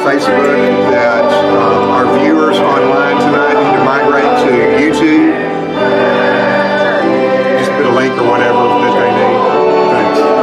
Facebook that our viewers online tonight need to migrate to YouTube. Just put a link or whatever that they need. Thanks.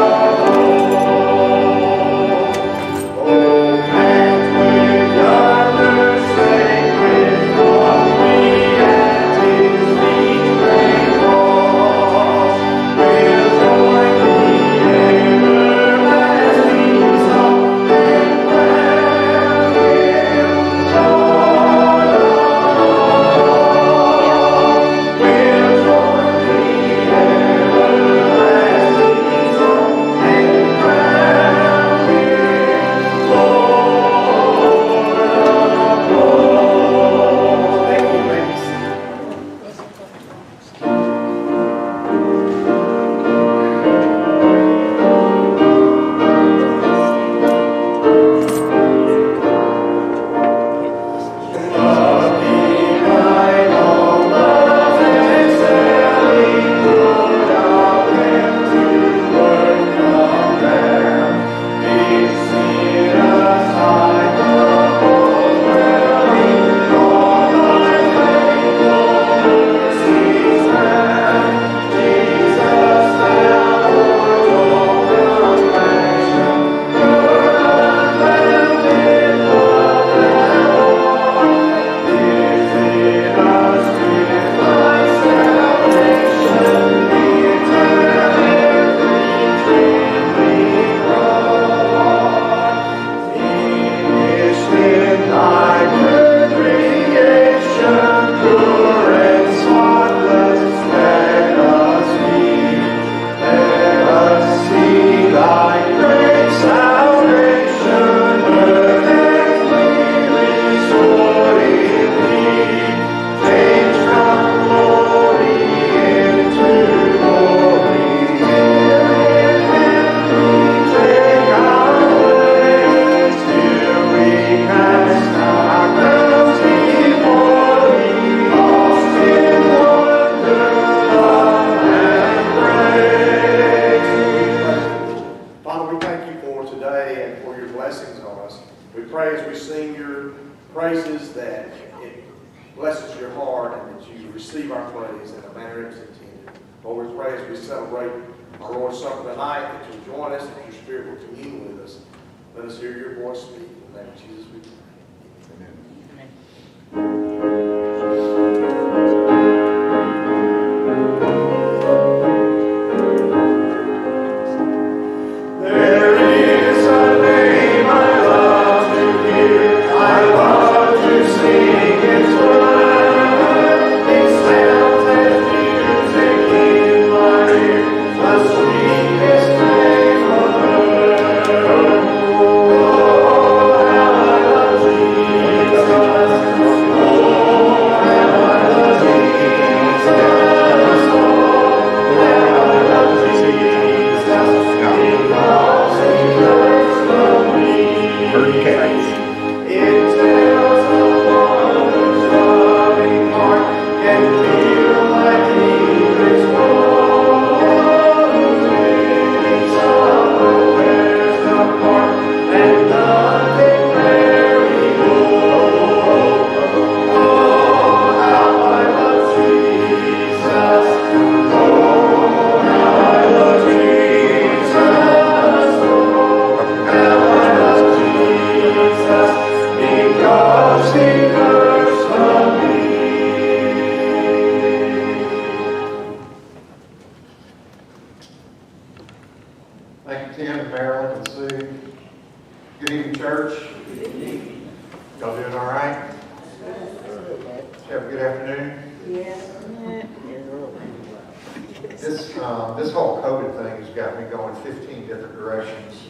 This whole COVID thing has got me going 15 different directions.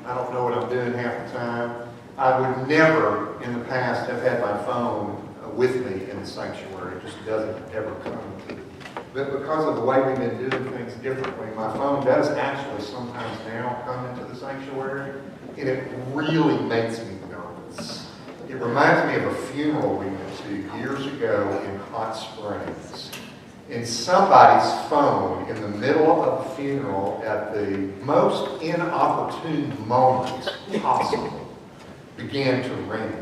I don't know what I'm doing half the time. I would never in the past have had my phone with me in the sanctuary. It just doesn't ever come. But because of the way we've been doing things differently, my phone does actually sometimes now come into the sanctuary, and it really makes me nervous. It reminds me of a funeral we went to years ago in Hot Springs. And somebody's phone in the middle of a funeral at the most inopportune moment possible began to ring.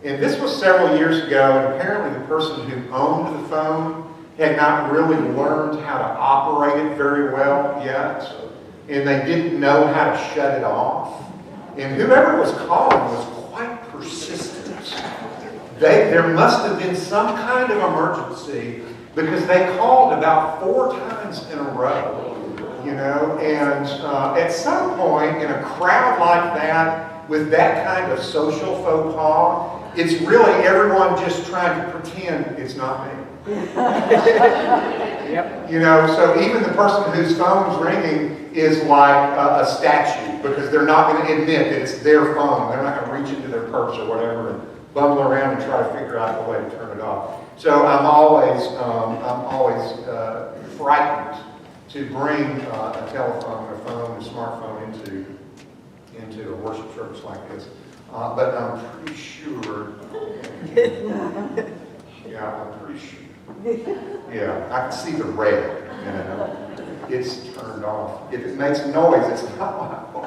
And this was several years ago, and apparently the person who owned the phone had not really learned how to operate it very well yet, and they didn't know how to shut it off. And whoever was calling was quite persistent. There must have been some kind of emergency, because they called about 4 times in a row, you know, and at some point in a crowd like that, with that kind of social faux pas, it's really everyone just trying to pretend it's not me. Yep. You know, so even the person whose phone's ringing is like a statue, because they're not going to admit that it's their phone. They're not going to reach into their purse or whatever and bumble around and try to figure out the way to turn it off. So I'm always frightened to bring a telephone, a phone, a smartphone into a worship service like this. But I'm pretty sure. Yeah, I'm pretty sure. Yeah, I can see the red. You know, it's turned off. If it makes noise, it's not my fault.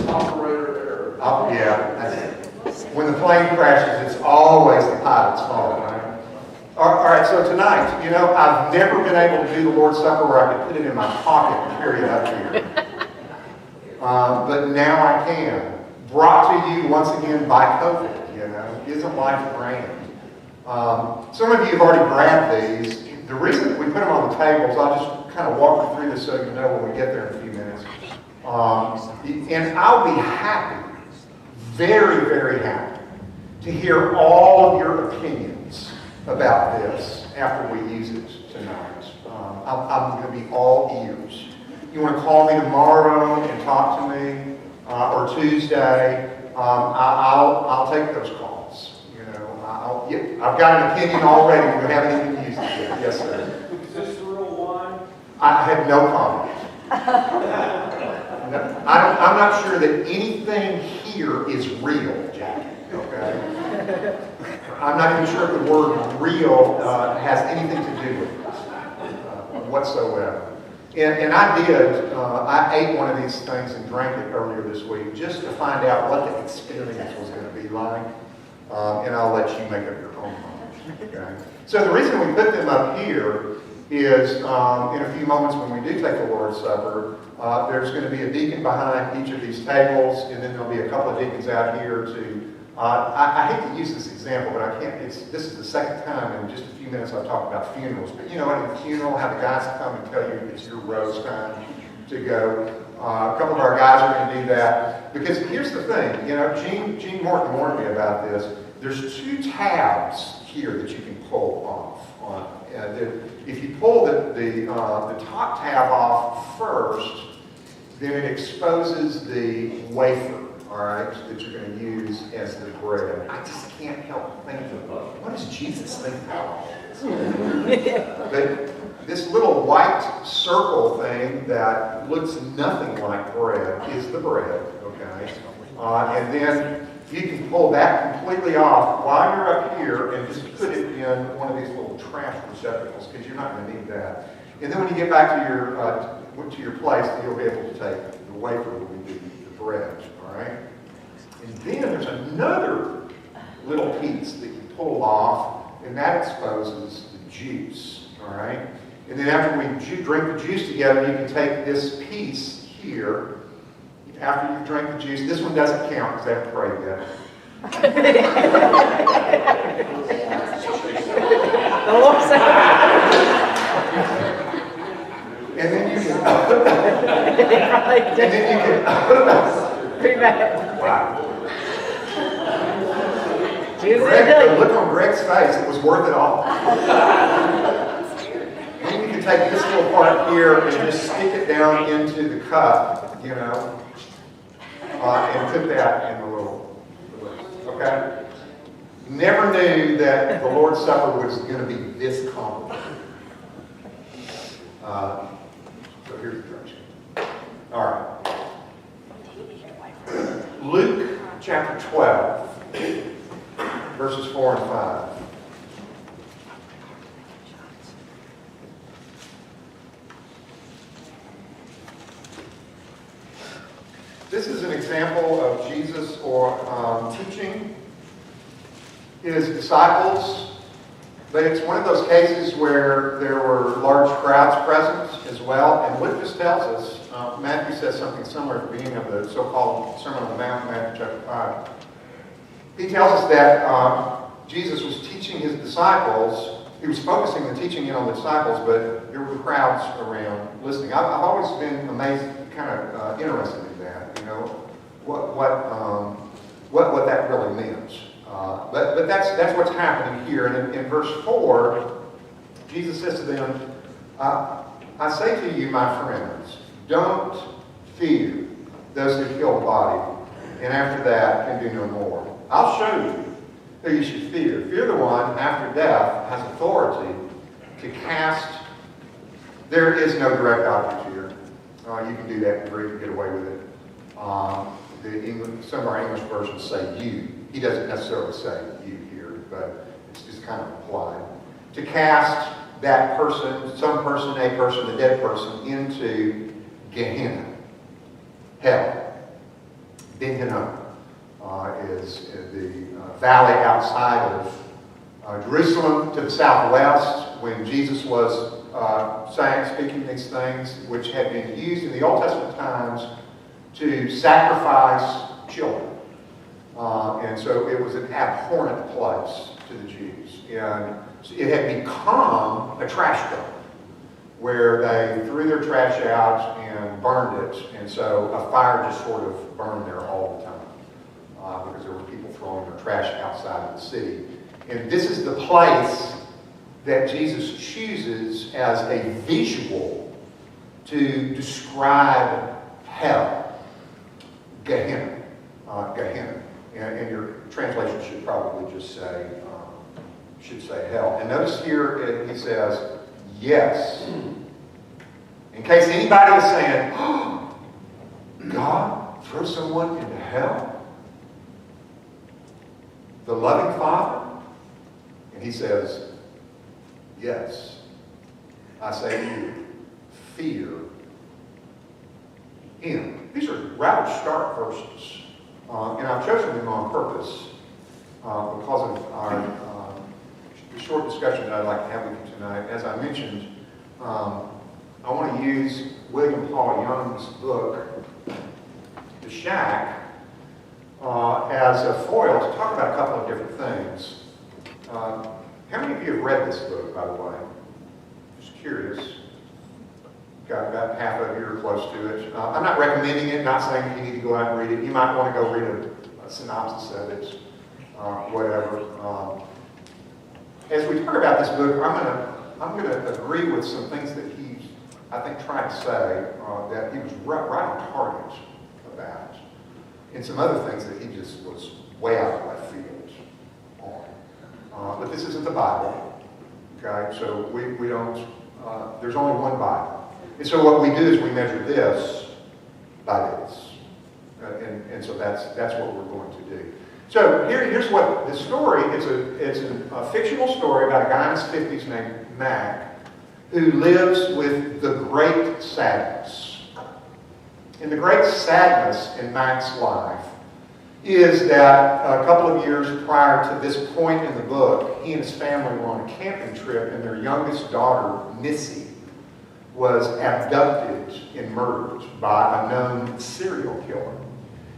Operator error. Yeah. When the plane crashes, it's always the pilot's fault, right? All right, so tonight, you know, I've never been able to do the Lord's Supper where I could put it in my pocket and carry it up here. But now I can. Brought to you once again by COVID, you know. Isn't life grand? Some of you have already grabbed these. The reason that we put them on the tables, I'll just kind of walk you through this so you know when we get there in a few minutes. And I'll be happy, very, very happy, to hear all of your opinions about this after we use it tonight. I'm going to be all ears. You want to call me tomorrow and talk to me, or Tuesday, I'll take those calls. You know, I've got an opinion already. We haven't even used it yet. Yes, sir. Is this the real wine? I have no comment. No, I'm not sure that anything here is real, Jackie. Okay. I'm not even sure if the word real has anything to do with it whatsoever. And I ate one of these things and drank it earlier this week just to find out what the experience was going to be like. And I'll let you make up your own mind. Okay? So the reason we put them up here is in a few moments when we do take the Lord's Supper, there's going to be a deacon behind each of these tables, and then there'll be a couple of deacons out here to I hate to use this example, but I can't. This is the second time in just a few minutes I've talked about funerals. But you know, at a funeral, how the guys come and tell you it's your rose time to go. A couple of our guys are going to do that because here's the thing. You know, Gene Morton warned me about this. There's 2 tabs here that you can pull off. If you pull the top tab off first, then it exposes the wafer. All right, that you're going to use as the bread. I just can't help thinking about what does Jesus think about all this? But this little white circle thing that looks nothing like bread is the bread, okay? And then you can pull that completely off while you're up here and just put it in one of these little trash receptacles because you're not going to need that. And then when you get back to your place, you'll be able to take the wafer will be the bread. All right? And then there's another little piece that you pull off, and that exposes the juice. All right? And then after we drink the juice together, you can take this piece here. After you drink the juice, this one doesn't count because I haven't prayed yet. And then you can. Pretty bad. Wow. Greg, the look on Greg's face, it was worth it all. Then you can take this little part here and just stick it down into the cup, you know, and put that in the little, okay? Never knew that the Lord's Supper was going to be this complicated. So here's the direction. All right. Luke chapter 12, verses 4 and 5. This is an example of Jesus teaching his disciples, but it's one of those cases where there were large crowds present as well. And Luke just tells us, Matthew says something similar at the beginning of the so-called Sermon on the Mount, Matthew chapter 5. He tells us that Jesus was teaching his disciples. He was focusing the teaching in on the disciples, but there were crowds around listening. I've always been amazed, kind of interested in that, you know, what that really means. But that's what's happening here. And in verse 4, Jesus says to them, I say to you, my friends, don't fear those who kill the body, and after that can do no more. I'll show you who you should fear. Fear the one after death has authority to cast. There is no direct object here. You can do that in Greek and get away with it. Some of our English versions say you. He doesn't necessarily say you here, but it's just kind of implied. To cast that person, some person, a person, the dead person, into Gehenna, hell. Ben-Hinnom is the valley outside of Jerusalem to the southwest. When Jesus was speaking these things, which had been used in the Old Testament times to sacrifice children. And so it was an abhorrent place to the Jews. And it had become a trash dump where they threw their trash out and burned it. And so a fire just sort of burned there all the time because there were people throwing their trash outside of the city. And this is the place that Jesus chooses as a visual to describe hell, Gehenna, Gehenna. And your translation should probably just say, hell. And notice here he says, yes. In case anybody is saying, oh, God throw someone into hell? The loving Father? And he says, yes. I say to you, fear him. These are rather stark verses. And I've chosen them on purpose because of our the short discussion that I'd like to have with you tonight. As I mentioned, I want to use William Paul Young's book, The Shack, as a foil to talk about a couple of different things. How many of you have read this book, by the way? Just curious. Got about half of you are close to it. I'm not recommending it, not saying that you need to go out and read it. You might want to go read a synopsis of it, whatever. As we talk about this book, I'm going to agree with some things that he's, I think, trying to say that he was right on target about, and some other things that he just was way out of left field on. But this isn't the Bible, okay? So we don't. There's only one Bible. And so what we do is we measure this by this. And so that's what we're going to do. So here's what the story, it's a fictional story about a guy in his 50s named Mac who lives with the great sadness. And the great sadness in Mac's life is that a couple of years prior to this point in the book, he and his family were on a camping trip and their youngest daughter, Missy, was abducted and murdered by a known serial killer.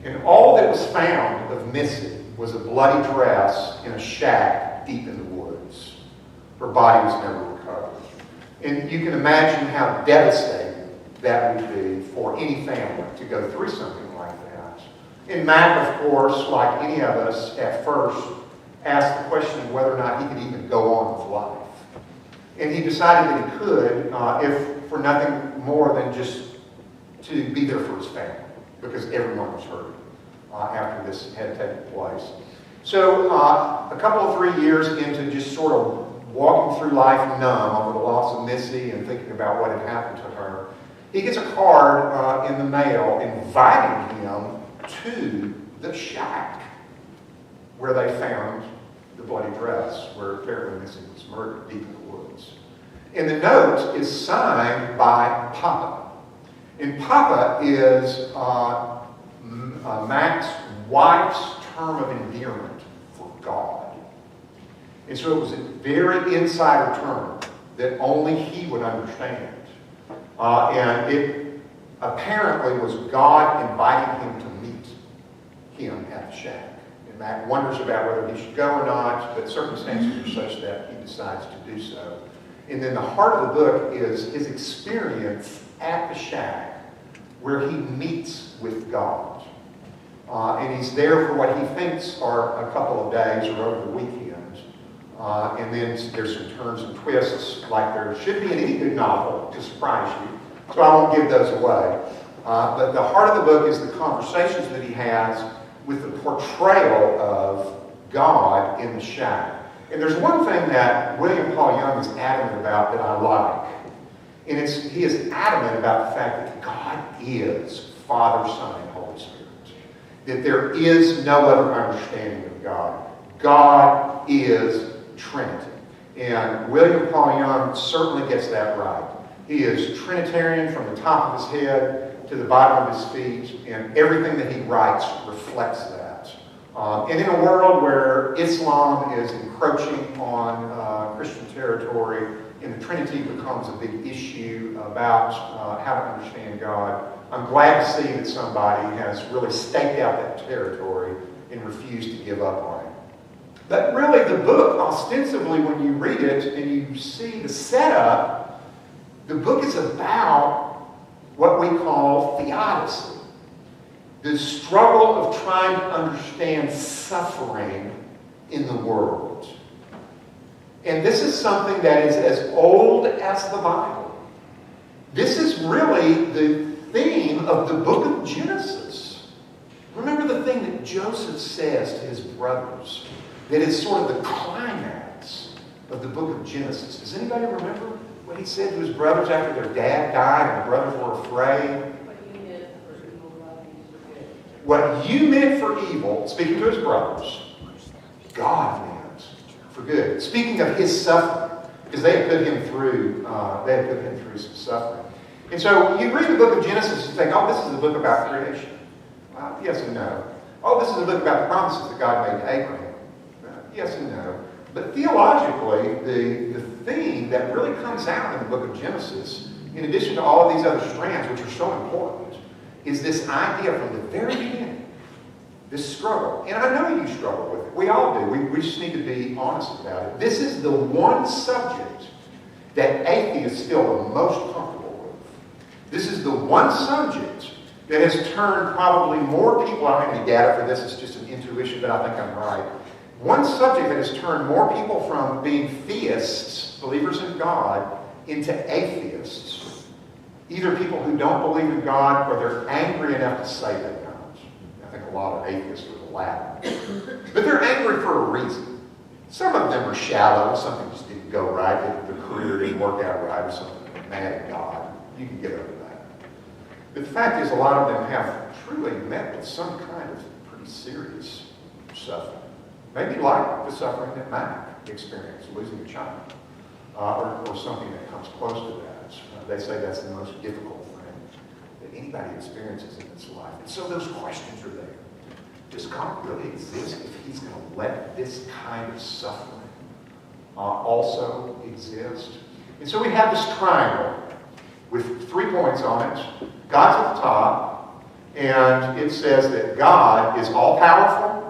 And all that was found of Missy was a bloody dress in a shack deep in the woods. Her body was never recovered. And you can imagine how devastating that would be for any family to go through something like that. And Mac, of course, like any of us at first, asked the question of whether or not he could even go on with life. And he decided that he could, if for nothing more than just to be there for his family, because everyone was hurting after this had taken place. So a couple of 3 years into just sort of walking through life numb over the loss of Missy and thinking about what had happened to her, he gets a card in the mail inviting him to the shack where they found the bloody dress, where apparently Missy was murdered deep in the woods. And the note is signed by Papa. And Papa is Mac's wife's term of endearment for God. And so it was a very insider term that only he would understand. And it apparently was God inviting him to meet him at the shack. And Mac wonders about whether he should go or not, but circumstances are such that he decides to do so. And then the heart of the book is his experience at the shack where he meets with God. And he's there for what he thinks are a couple of days or over the weekend. And then there's some turns and twists like there should be in any good novel to surprise you. So I won't give those away. But the heart of the book is the conversations that he has with the portrayal of God in the shack. And there's one thing that William Paul Young is adamant about that I like. And he is adamant about the fact that God is Father, Son, and Holy Spirit. That there is no other understanding of God. God is Trinity. And William Paul Young certainly gets that right. He is Trinitarian from the top of his head to the bottom of his feet, and everything that he writes reflects that. And in a world where Islam is encroaching on Christian territory and the Trinity becomes a big issue about how to understand God, I'm glad to see that somebody has really staked out that territory and refused to give up on it. But really the book, ostensibly when you read it and you see the setup, the book is about what we call theodicy. The struggle of trying to understand suffering in the world. And this is something that is as old as the Bible. This is really the theme of the book of Genesis. Remember the thing that Joseph says to his brothers that is sort of the climax of the book of Genesis. Does anybody remember what he said to his brothers after their dad died and the brothers were afraid? What you meant for evil, speaking to his brothers, God meant for good. Speaking of his suffering, because they had put him through some suffering. And so you read the book of Genesis and think, oh, this is a book about creation. Yes and no. Oh, this is a book about the promises that God made to Abraham. Yes and no. But theologically, the theme that really comes out in the book of Genesis, in addition to all of these other strands, which are so important, is this idea from the very beginning, this struggle. And I know you struggle with it. We all do. We just need to be honest about it. This is the one subject that atheists feel the most comfortable with. This is the one subject that has turned probably more people, I don't have any data for this, it's just an intuition, but I think I'm right. One subject that has turned more people from being theists, believers in God, into atheists. Either people who don't believe in God or they're angry enough to say they don't. I think a lot of atheists would laugh. But they're angry for a reason. Some of them are shallow. Something just didn't go right. Their career didn't work out right or something. They're mad at God. You can get over that. But the fact is a lot of them have truly met with some kind of pretty serious suffering. Maybe like the suffering that Mac experienced, losing a child, or something that comes close to that. They say that's the most difficult thing that anybody experiences in this life. And so those questions are there. Does God really exist if he's going to let this kind of suffering also exist? And so we have this triangle with 3 points on it. God's at the top, and it says that God is all-powerful.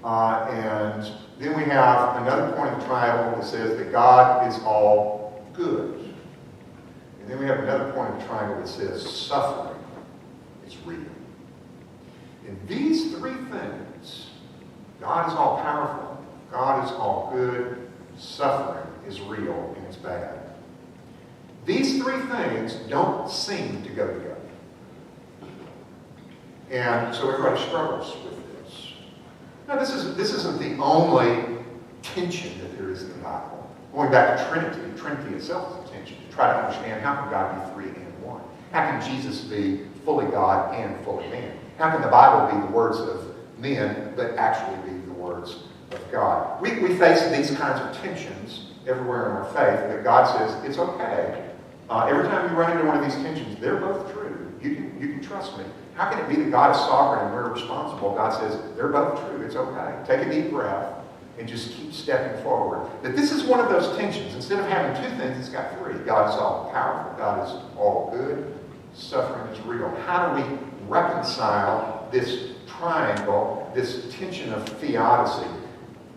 And then we have another point of the triangle that says that God is all good. And then we have another point of the triangle that says suffering is real. And these 3 things, God is all powerful, God is all good, suffering is real and it's bad. These 3 things don't seem to go together. And so everybody struggles with this. Now this isn't the only tension that there is in the Bible. Going back to Trinity, Trinity itself is a tension to try to understand how can God be 3 and 1? How can Jesus be fully God and fully man? How can the Bible be the words of men but actually be the words of God? We face these kinds of tensions everywhere in our faith, but God says it's okay. Every time you run into one of these tensions, they're both true. You can trust me. How can it be that God is sovereign and we're responsible? God says, they're both true. It's okay. Take a deep breath and just keep stepping forward. That this is one of those tensions. Instead of having two things, it's got three. God is all powerful. God is all good. Suffering is real. How do we reconcile this triangle, this tension of theodicy?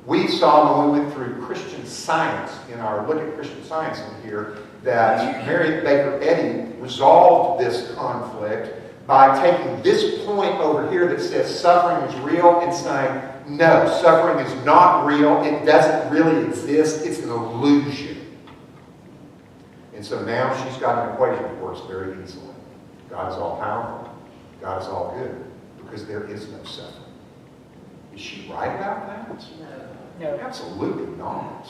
We saw when we went through Christian Science, in our look at Christian Science in here, that Mary Baker Eddy resolved this conflict by taking this point over here that says suffering is real and saying, no, suffering is not real. It doesn't really exist. It's an illusion. And so now she's got an equation that works very easily. God is all powerful. God is all good. Because there is no suffering. Is she right about that? No. Absolutely not.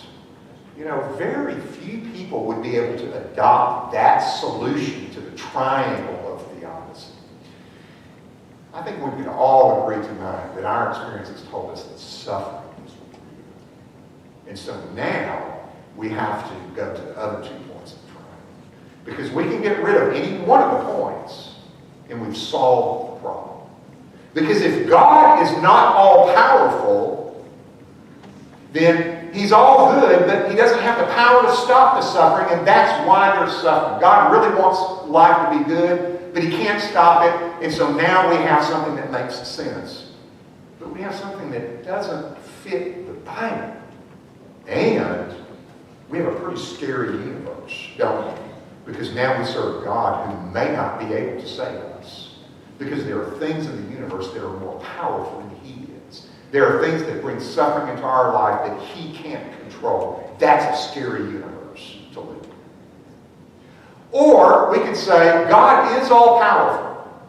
You know, very few people would be able to adopt that solution to the triangle of theodicy. I think we can all agree tonight that our experience has told us that suffering is real. And so now we have to go to the other 2 points of the triangle. Because we can get rid of any one of the points and we've solved the problem. Because if God is not all powerful, then he's all good, but he doesn't have the power to stop the suffering, and that's why there's suffering. God really wants life to be good, but he can't stop it, and so now we have something that makes sense. But we have something that doesn't fit the Bible. And we have a pretty scary universe, don't we? Because now we serve a God who may not be able to save us. Because there are things in the universe that are more powerful than he is. There are things that bring suffering into our life that he can't control. That's a scary universe to live in. Or we could say, God is all powerful.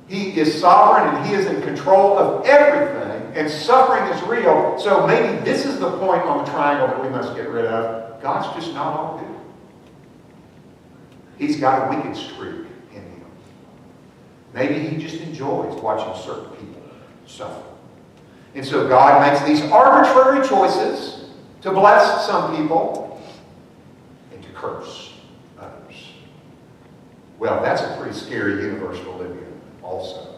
He is sovereign and he is in control of everything, and suffering is real. So maybe this is the point on the triangle that we must get rid of. God's just not all good. He's got a wicked streak in him. Maybe he just enjoys watching certain people suffer. And so God makes these arbitrary choices to bless some people and to curse others. Well, that's a pretty scary universe to live in also,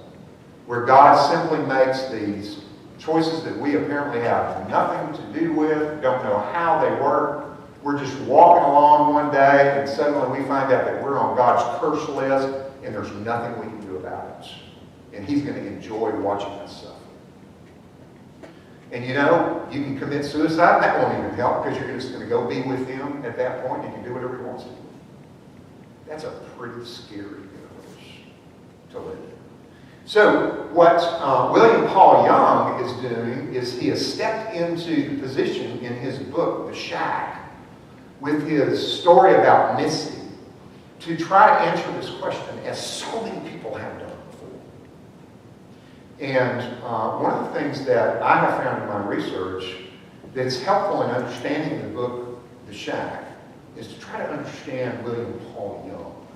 where God simply makes these choices that we apparently have nothing to do with, don't know how they work. We're just walking along one day and suddenly we find out that we're on God's curse list and there's nothing we can do about it. And he's going to enjoy watching us suffer. And you know, you can commit suicide. That won't even help because you're just going to go be with him at that point. You can do whatever he wants to do. That's a pretty scary universe to live in. So what William Paul Young is doing is he has stepped into the position in his book, The Shack, with his story about Missy, to try to answer this question as so many people have done before. And one of the things that I have found in my research that is helpful in understanding the book, The Shack, is to try to understand William Paul Young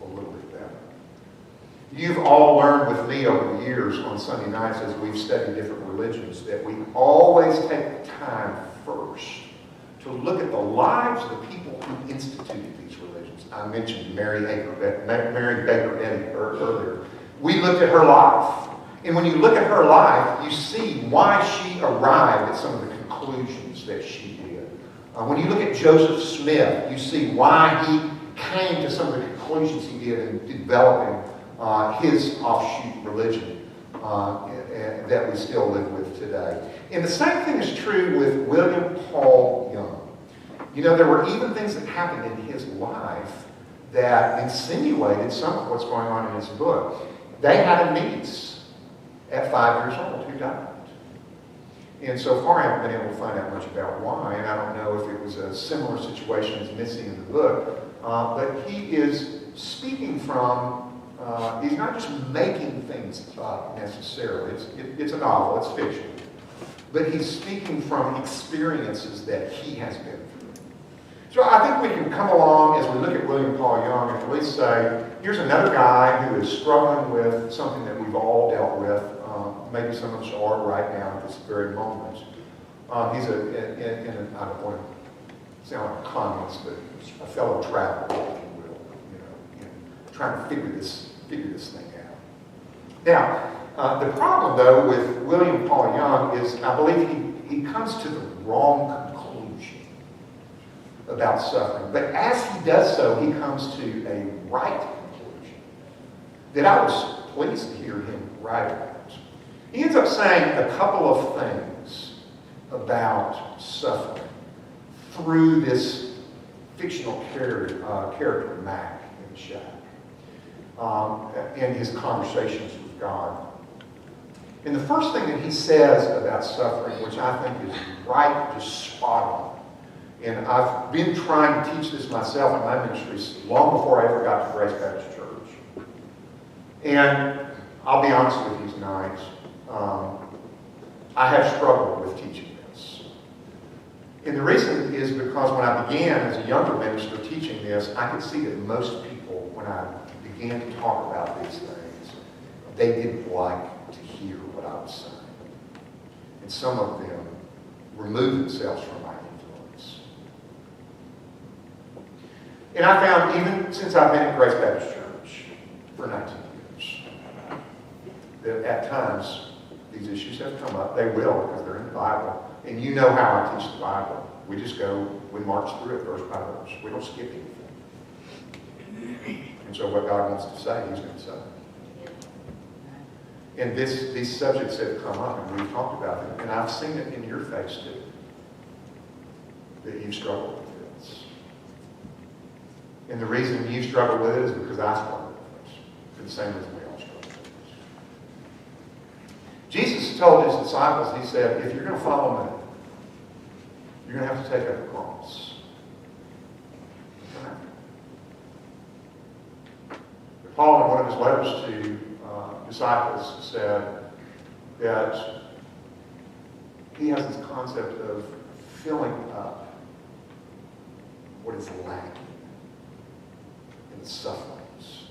a little bit better. You've all learned with me over the years on Sunday nights as we've studied different religions that we always take the time first to look at the lives of the people who instituted these religions. I mentioned Mary Baker Eddy earlier. We looked at her life. And when you look at her life, you see why she arrived at some of the conclusions that she did. When you look at Joseph Smith, you see why he came to some of the conclusions he did in developing his offshoot religion that we still live with today. And the same thing is true with William Paul Young. You know, there were even things that happened in his life that insinuated some of what's going on in his book. They had a niece at 5 years old who died. And so far I haven't been able to find out much about why, and I don't know if it was a similar situation as Missy in the book, but he is speaking from, he's not just making things up necessarily. It's a novel, it's fiction. But he's speaking from experiences that he has been through. So I think we can come along as we look at William Paul Young and at least say, here's another guy who is struggling with something that we've all dealt with. Maybe some of us are right now at this very moment. He's I don't want to sound like a communist, but a fellow traveler, if you will, you know, trying to figure this thing out. Now, the problem, though, with William Paul Young is I believe he comes to the wrong conclusion about suffering. But as he does so, he comes to a right conclusion that I was pleased to hear him write about. He ends up saying a couple of things about suffering through this fictional character, Mac, in the shack, in his conversations with God. And the first thing that he says about suffering, which I think is right, just spot on, and I've been trying to teach this myself in my ministry long before I ever got to Grace Baptist Church. And I'll be honest with you tonight, I have struggled with teaching this. And the reason is because when I began as a younger minister teaching this, I could see that most people, when I began to talk about these things, they didn't like to hear what I was saying. And some of them removed themselves from my influence. And I found, even since I've been at Grace Baptist Church for 19 years, that at times these issues have come up. They will, because they're in the Bible. And you know how I teach the Bible. We just go, we march through it verse by verse. We don't skip anything. And so what God wants to say, He's going to say. And these subjects have come up, and we've talked about them. And I've seen it in your face, too, that you've struggled with this. And the reason you struggle with it is because I struggle with it. For the same reason we all struggle with it. Jesus told His disciples, He said, if you're going to follow me, you're going to have to take up a cross. Paul, in one of his letters to disciples, said that he has this concept of filling up what is lacking in the sufferings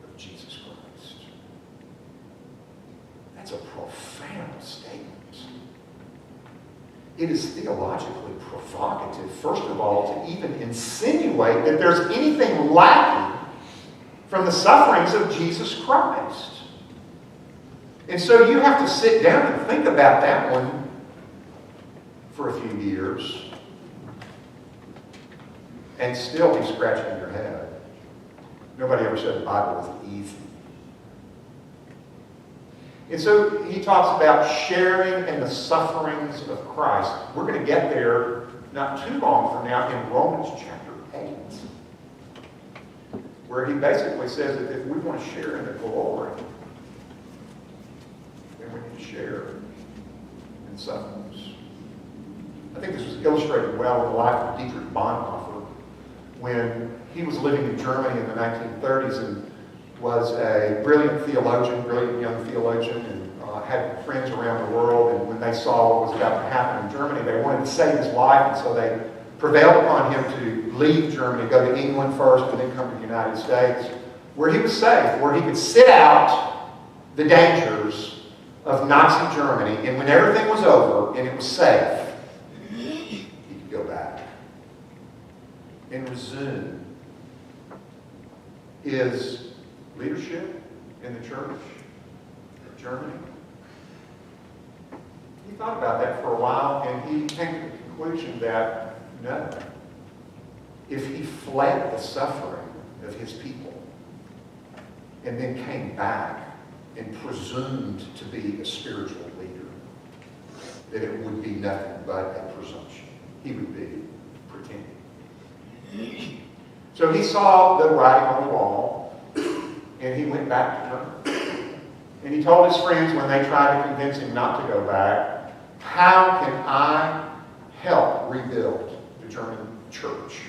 of Jesus Christ. That's a profound statement. It is theologically provocative, first of all, to even insinuate that there's anything lacking from the sufferings of Jesus Christ. And so you have to sit down and think about that one for a few years and still be scratching your head. Nobody ever said the Bible was easy. And so he talks about sharing in the sufferings of Christ. We're going to get there not too long from now in Romans chapter 8, where he basically says that if we want to share in the glory, then we need to share in sufferings. I think this was illustrated well in the life of Dietrich Bonhoeffer when he was living in Germany in the 1930s and was a brilliant theologian, brilliant young theologian, and had friends around the world. And when they saw what was about to happen in Germany, they wanted to save his life, and so they prevailed upon him to leave Germany, go to England first, and then come to the United States, where he was safe, where he could sit out the dangers of Nazi Germany, and when everything was over and it was safe, he could go back and resume his leadership in the church of Germany. He thought about that for a while, and he came to the conclusion that no, if he fled the suffering of his people and then came back and presumed to be a spiritual leader, that it would be nothing but a presumption. He would be pretending. So he saw the writing on the wall, and he went back to Germany. And he told his friends when they tried to convince him not to go back, how can I help rebuild the German church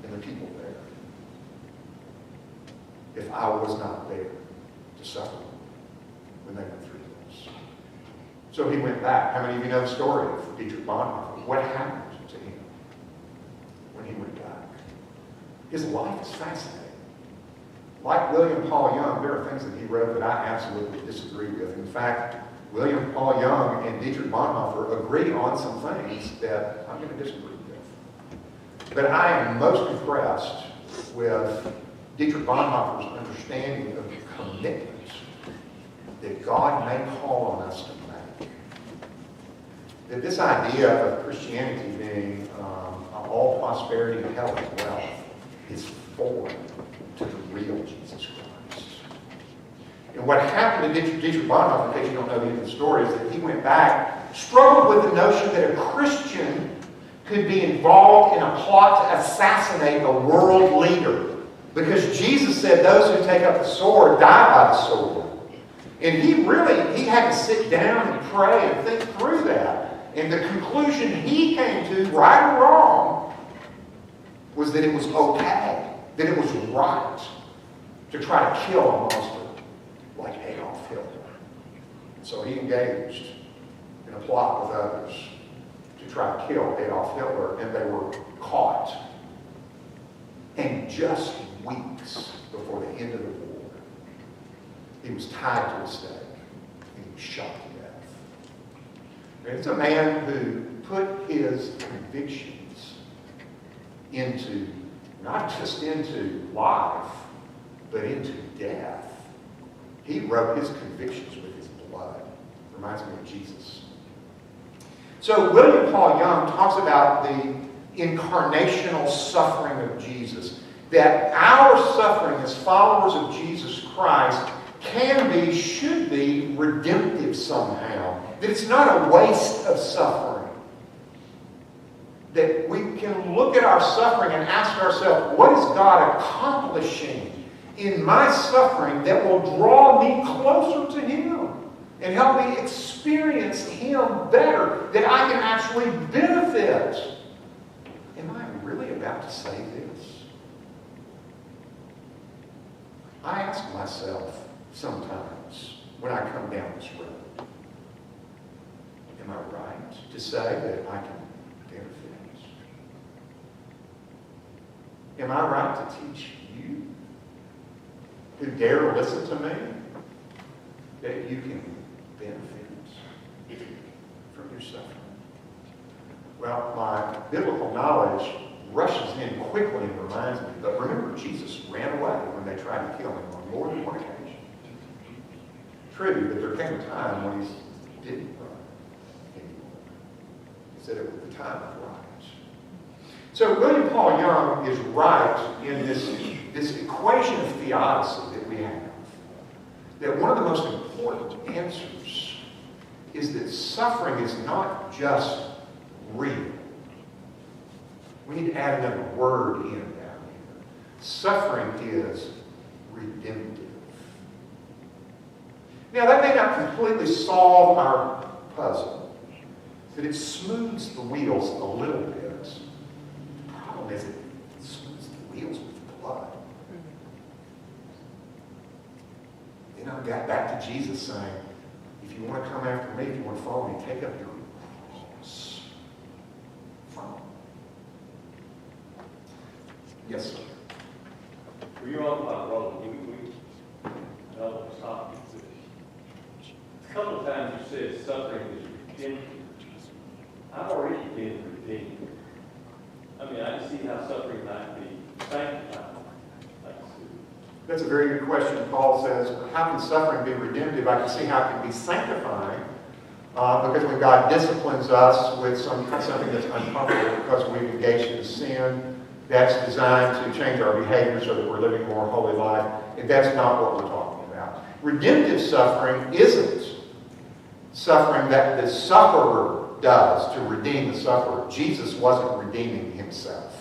and the people there if I was not there to suffer when they went through this? So he went back. How many of you know the story of Dietrich Bonhoeffer? What happened to him when he went back? His life is fascinating. Like William Paul Young, there are things that he wrote that I absolutely disagree with. In fact, William Paul Young and Dietrich Bonhoeffer agree on some things that I'm going to disagree with. But I am most impressed with Dietrich Bonhoeffer's understanding of the commitment that God may call on us to make. That this idea of Christianity being all prosperity and health and wealth is foreign to the real Jesus Christ. And what happened to Dietrich Bonhoeffer, in case you don't know the end of the story, is that he went back, struggled with the notion that a Christian could be involved in a plot to assassinate a world leader. Because Jesus said those who take up the sword die by the sword. And he had to sit down and pray and think through that. And the conclusion he came to, right or wrong, was that it was okay, that it was right to try to kill a monster like Adolf Hitler. So he engaged in a plot with others to try to kill Adolf Hitler, and they were caught. And just weeks before the end of the war, he was tied to a stake and he was shot to death. And it's a man who put his convictions into, not just into life, but into death. He wrote his convictions with his blood. Reminds me of Jesus. So William Paul Young talks about the incarnational suffering of Jesus. That our suffering as followers of Jesus Christ can be, should be, redemptive somehow. That it's not a waste of suffering. That we can look at our suffering and ask ourselves, what is God accomplishing in my suffering that will draw me closer to Him and help me experience Him better, that I can actually benefit? Am I really about to say this? I ask myself sometimes when I come down this road, am I right to say that I can benefit? Am I right to teach you who dare to listen to me that you can benefit from your suffering? Well, my biblical knowledge rushes in quickly and reminds me, but remember, Jesus ran away when they tried to kill him on more than one occasion. True, but there came a time when he didn't run anymore. He said it was the time of riots. So William Paul Young is right in this equation of theodicy that we have, that one of the most important answers is that suffering is not just real. We need to add another word in down here. Suffering is redemptive. Now, that may not completely solve our puzzle, but it smooths the wheels a little bit. The problem is it smooths the wheels with blood. Then I got back to Jesus saying, if you want to come after me, if you want to follow me, take up your cross. Follow me. Yes, sir. Well, you're on my road. We know the topic. A couple of times you said suffering is redemptive. I've already been redeemed. I mean, I can see how suffering might be sanctified. That's a very good question. Paul says, how can suffering be redemptive? I can see how it can be sanctifying. Because when God disciplines us with something that's uncomfortable because we've engaged in sin, that's designed to change our behavior so that we're living a more holy life. And that's not what we're talking about. Redemptive suffering isn't suffering that the sufferer does to redeem the sufferer. Jesus wasn't redeeming himself.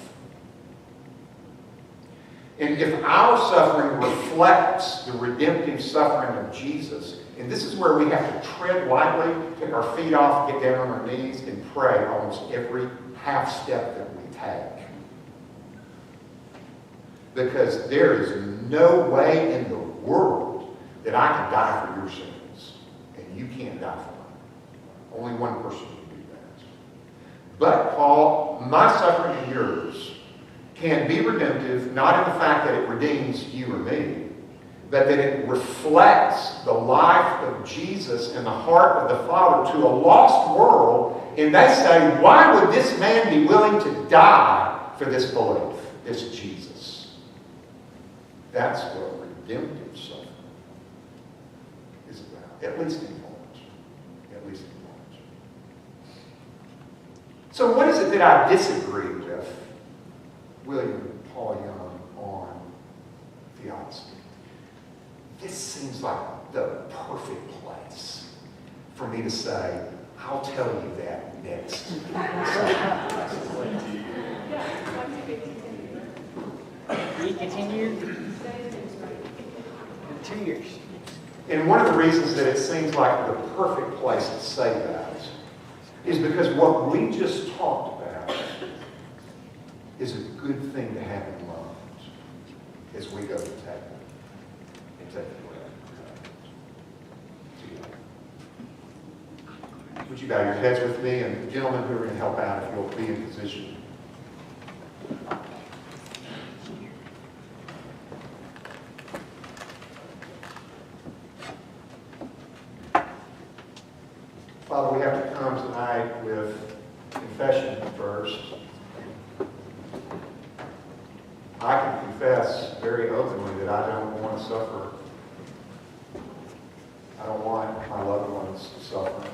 And if our suffering reflects the redemptive suffering of Jesus, and this is where we have to tread lightly, take our feet off, get down on our knees, and pray almost every half step that we take. Because there is no way in the world that I can die for your sins, and you can't die for mine. Only one person can do that. But, Paul, my suffering and yours can be redemptive, not in the fact that it redeems you or me, but that it reflects the life of Jesus and the heart of the Father to a lost world, and they say, why would this man be willing to die for this belief, this Jesus? That's what redemptive suffering is about. At least in part. At least in part. So what is it that I disagree with William Paul Young on theodicy? This seems like the perfect place for me to say, I'll tell you that next. We continue in 2 years. And one of the reasons that it seems like the perfect place to say that is because what we just talked about is a good thing to have in mind as we go to the table and take the bread together. Would you bow your heads with me, and the gentlemen who are going to help out, if you'll be in position. Father, we have to come tonight with confession first. I can confess very openly that I don't want to suffer. I don't want my loved ones to suffer.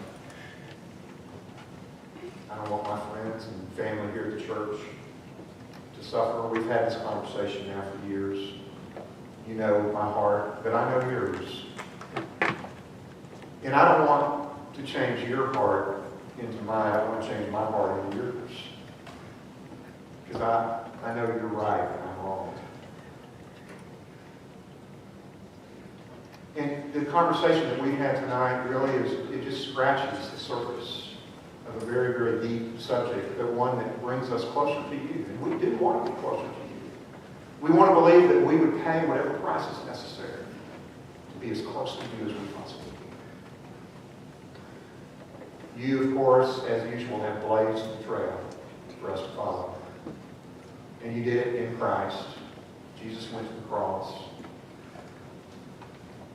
I don't want my friends and family here at the church to suffer. We've had this conversation now for years. You know my heart, but I know yours. And I don't want to change your heart into mine. I want to change my heart into yours. Because I know you're right and I'm wrong. And the conversation that we had tonight really it just scratches the surface of a very, very deep subject, but one that brings us closer to you. And we do want to be closer to you. We want to believe that we would pay whatever price is necessary to be as close to you as we possibly can. You, of course, as usual, have blazed the trail for us to follow. And you did it in Christ. Jesus went to the cross.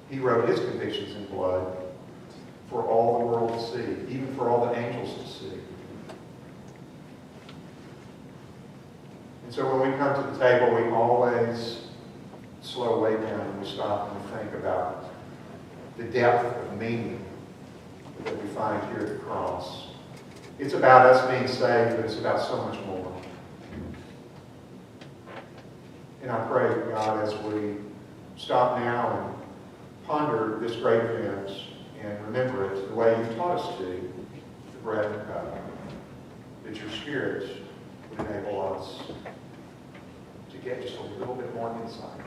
He wrote his convictions in blood for all the world to see, even for all the angels to see. And so when we come to the table, we always slow way down and we stop and we think about the depth of meaning that we find here at the cross. It's about us being saved, but it's about so much more. And I pray, God, as we stop now and ponder this great event and remember it the way you taught us to, the bread and cup, that your Spirit would enable us to get just a little bit more insight